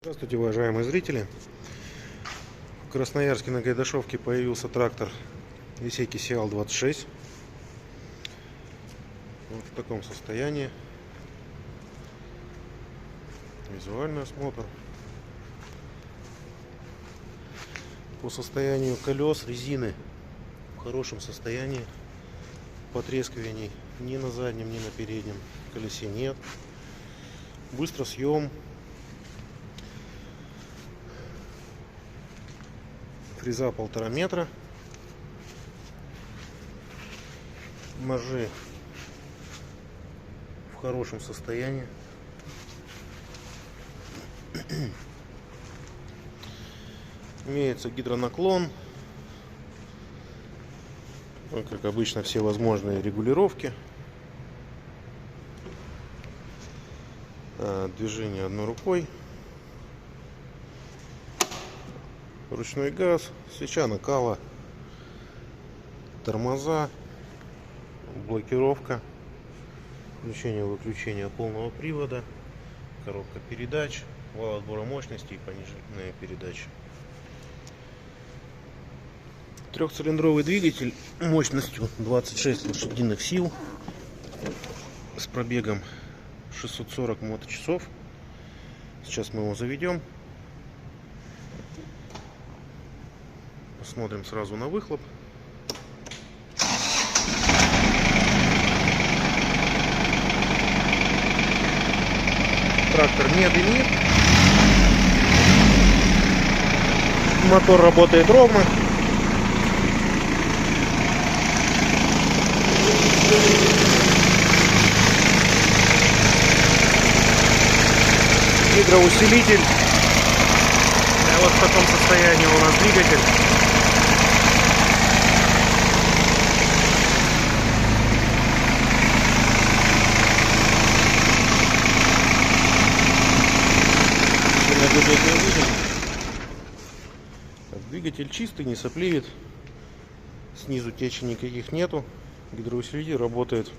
Здравствуйте, уважаемые зрители! В Красноярске на Гайдашовке появился трактор Исеки Сиал-26. Вот в таком состоянии. Визуальный осмотр. По состоянию колес, резины в хорошем состоянии. Потрескиваний ни на заднем, ни на переднем колесе нет. Быстро съем. Фреза 1,5 метра. Ножи в хорошем состоянии. Имеется гидронаклон. Как обычно, все возможные регулировки. Движение одной рукой. Ручной газ, свеча накала, тормоза, блокировка, включение-выключение полного привода, коробка передач, вал отбора мощности и пониженная передача. Трехцилиндровый двигатель мощностью 26 лошадиных сил с пробегом 640 моточасов. Сейчас мы его заведем. Посмотрим сразу на выхлоп. Трактор не дымит. Мотор работает ровно. Гидроусилитель. И вот в таком состоянии у нас двигатель. Двигатель чистый, не сопливит. Снизу течи никаких нету. Гидроусилитель работает